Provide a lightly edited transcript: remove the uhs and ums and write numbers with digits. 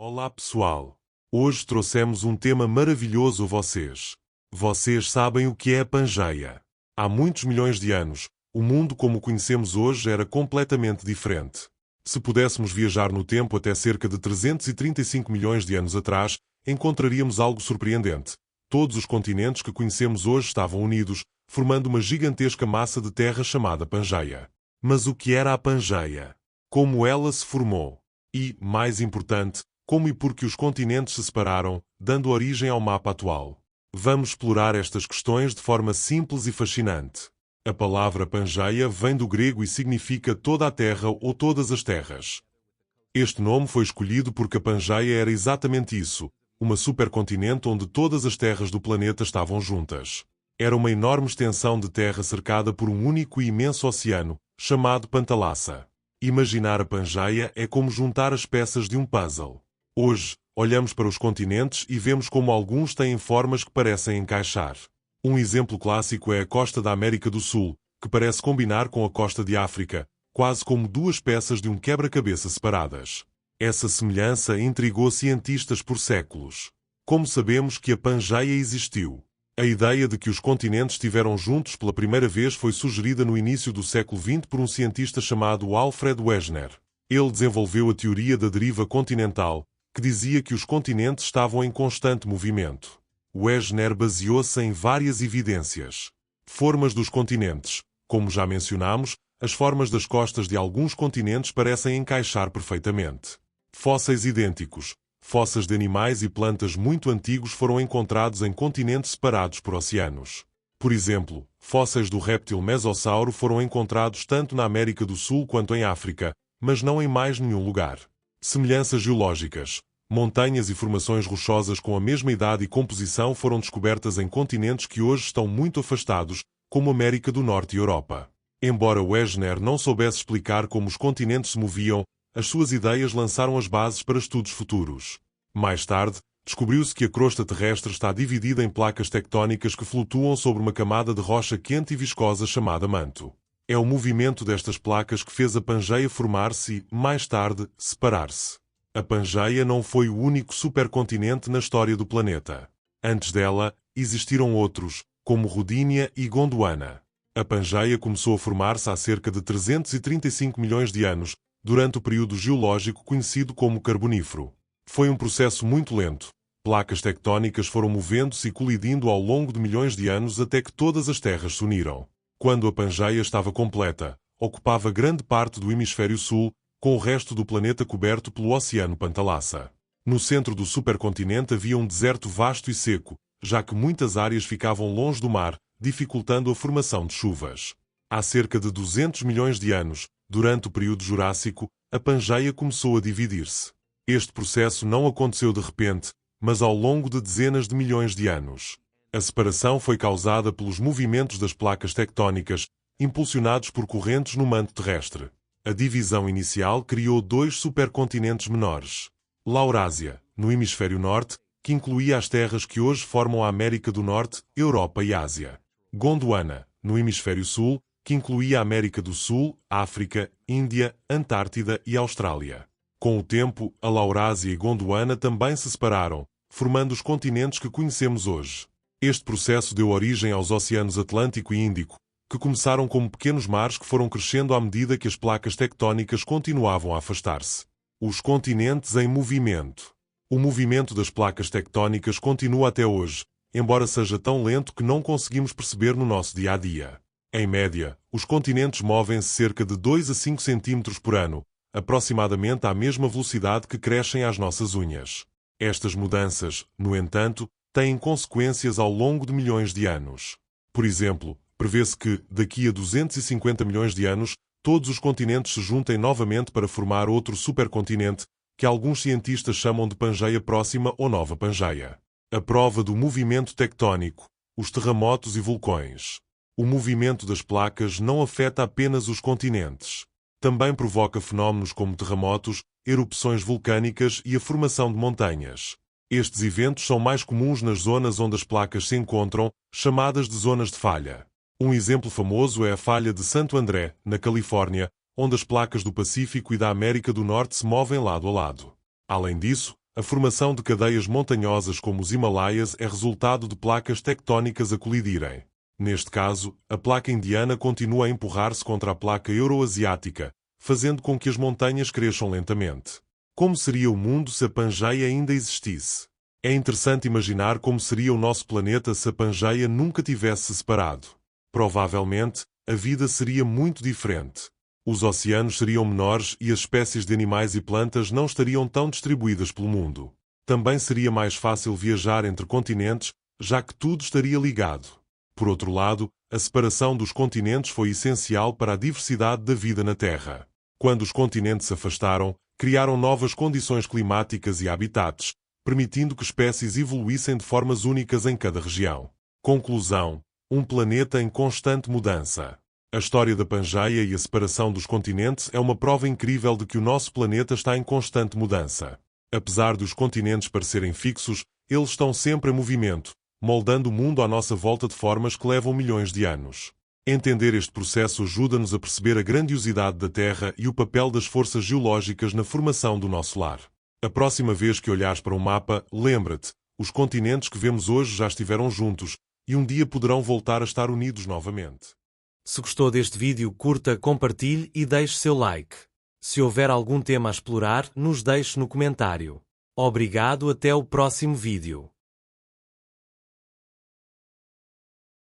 Olá pessoal! Hoje trouxemos um tema maravilhoso a vocês. Vocês sabem o que é a Pangeia? Há muitos milhões de anos, o mundo como o conhecemos hoje era completamente diferente. Se pudéssemos viajar no tempo até cerca de 335 milhões de anos atrás, encontraríamos algo surpreendente. Todos os continentes que conhecemos hoje estavam unidos, formando uma gigantesca massa de terra chamada Pangeia. Mas o que era a Pangeia? Como ela se formou? E, mais importante, como e por que os continentes se separaram, dando origem ao mapa atual. Vamos explorar estas questões de forma simples e fascinante. A palavra Pangeia vem do grego e significa toda a terra ou todas as terras. Este nome foi escolhido porque a Pangeia era exatamente isso, uma supercontinente onde todas as terras do planeta estavam juntas. Era uma enorme extensão de terra cercada por um único e imenso oceano, chamado Pantalassa. Imaginar a Pangeia é como juntar as peças de um puzzle. Hoje, olhamos para os continentes e vemos como alguns têm formas que parecem encaixar. Um exemplo clássico é a costa da América do Sul, que parece combinar com a costa de África, quase como duas peças de um quebra-cabeça separadas. Essa semelhança intrigou cientistas por séculos. Como sabemos que a Pangeia existiu? A ideia de que os continentes estiveram juntos pela primeira vez foi sugerida no início do século XX por um cientista chamado Alfred Wegener. Ele desenvolveu a teoria da deriva continental, que dizia que os continentes estavam em constante movimento. Wegener baseou-se em várias evidências. Formas dos continentes. Como já mencionamos, as formas das costas de alguns continentes parecem encaixar perfeitamente. Fósseis idênticos. Fósseis de animais e plantas muito antigos foram encontrados em continentes separados por oceanos. Por exemplo, fósseis do réptil Mesossauro foram encontrados tanto na América do Sul quanto em África, mas não em mais nenhum lugar. Semelhanças geológicas. Montanhas e formações rochosas com a mesma idade e composição foram descobertas em continentes que hoje estão muito afastados, como América do Norte e Europa. Embora Wegener não soubesse explicar como os continentes se moviam, as suas ideias lançaram as bases para estudos futuros. Mais tarde, descobriu-se que a crosta terrestre está dividida em placas tectónicas que flutuam sobre uma camada de rocha quente e viscosa chamada manto. É o movimento destas placas que fez a Pangeia formar-se e, mais tarde, separar-se. A Pangeia não foi o único supercontinente na história do planeta. Antes dela, existiram outros, como Rodinia e Gondwana. A Pangeia começou a formar-se há cerca de 335 milhões de anos, durante o período geológico conhecido como Carbonífero. Foi um processo muito lento. Placas tectónicas foram movendo-se e colidindo ao longo de milhões de anos até que todas as terras se uniram. Quando a Pangeia estava completa, ocupava grande parte do hemisfério sul, com o resto do planeta coberto pelo Oceano Pantalassa. No centro do supercontinente havia um deserto vasto e seco, já que muitas áreas ficavam longe do mar, dificultando a formação de chuvas. Há cerca de 200 milhões de anos, durante o período Jurássico, a Pangeia começou a dividir-se. Este processo não aconteceu de repente, mas ao longo de dezenas de milhões de anos. A separação foi causada pelos movimentos das placas tectónicas, impulsionados por correntes no manto terrestre. A divisão inicial criou dois supercontinentes menores. Laurásia, no hemisfério norte, que incluía as terras que hoje formam a América do Norte, Europa e Ásia. Gondwana, no hemisfério sul, que incluía a América do Sul, África, Índia, Antártida e Austrália. Com o tempo, a Laurásia e Gondwana também se separaram, formando os continentes que conhecemos hoje. Este processo deu origem aos oceanos Atlântico e Índico, que começaram como pequenos mares que foram crescendo à medida que as placas tectónicas continuavam a afastar-se. Os continentes em movimento. O movimento das placas tectónicas continua até hoje, embora seja tão lento que não conseguimos perceber no nosso dia-a-dia. Em média, os continentes movem-se cerca de 2 a 5 cm por ano, aproximadamente à mesma velocidade que crescem as nossas unhas. Estas mudanças, no entanto, têm consequências ao longo de milhões de anos. Por exemplo, prevê-se que, daqui a 250 milhões de anos, todos os continentes se juntem novamente para formar outro supercontinente, que alguns cientistas chamam de Pangeia Próxima ou Nova Pangeia. A prova do movimento tectónico, os terremotos e vulcões. O movimento das placas não afeta apenas os continentes. Também provoca fenómenos como terremotos, erupções vulcânicas e a formação de montanhas. Estes eventos são mais comuns nas zonas onde as placas se encontram, chamadas de zonas de falha. Um exemplo famoso é a falha de Santo André, na Califórnia, onde as placas do Pacífico e da América do Norte se movem lado a lado. Além disso, A formação de cadeias montanhosas como os Himalaias é resultado de placas tectónicas a colidirem. Neste caso, a placa indiana continua a empurrar-se contra a placa euroasiática, fazendo com que as montanhas cresçam lentamente. Como seria o mundo se a Pangeia ainda existisse? É interessante imaginar como seria o nosso planeta se a Pangeia nunca tivesse se separado. Provavelmente, a vida seria muito diferente. Os oceanos seriam menores e as espécies de animais e plantas não estariam tão distribuídas pelo mundo. Também seria mais fácil viajar entre continentes, já que tudo estaria ligado. Por outro lado, a separação dos continentes foi essencial para a diversidade da vida na Terra. Quando os continentes se afastaram, criaram novas condições climáticas e habitats, permitindo que espécies evoluíssem de formas únicas em cada região. Conclusão: um planeta em constante mudança. A história da Pangeia e a separação dos continentes é uma prova incrível de que o nosso planeta está em constante mudança. Apesar dos continentes parecerem fixos, eles estão sempre em movimento, moldando o mundo à nossa volta de formas que levam milhões de anos. Entender este processo ajuda-nos a perceber a grandiosidade da Terra e o papel das forças geológicas na formação do nosso lar. A próxima vez que olhares para um mapa, lembra-te, os continentes que vemos hoje já estiveram juntos e um dia poderão voltar a estar unidos novamente. Se gostou deste vídeo, curta, compartilhe e deixe seu like. Se houver algum tema a explorar, nos deixe no comentário. Obrigado, até o próximo vídeo.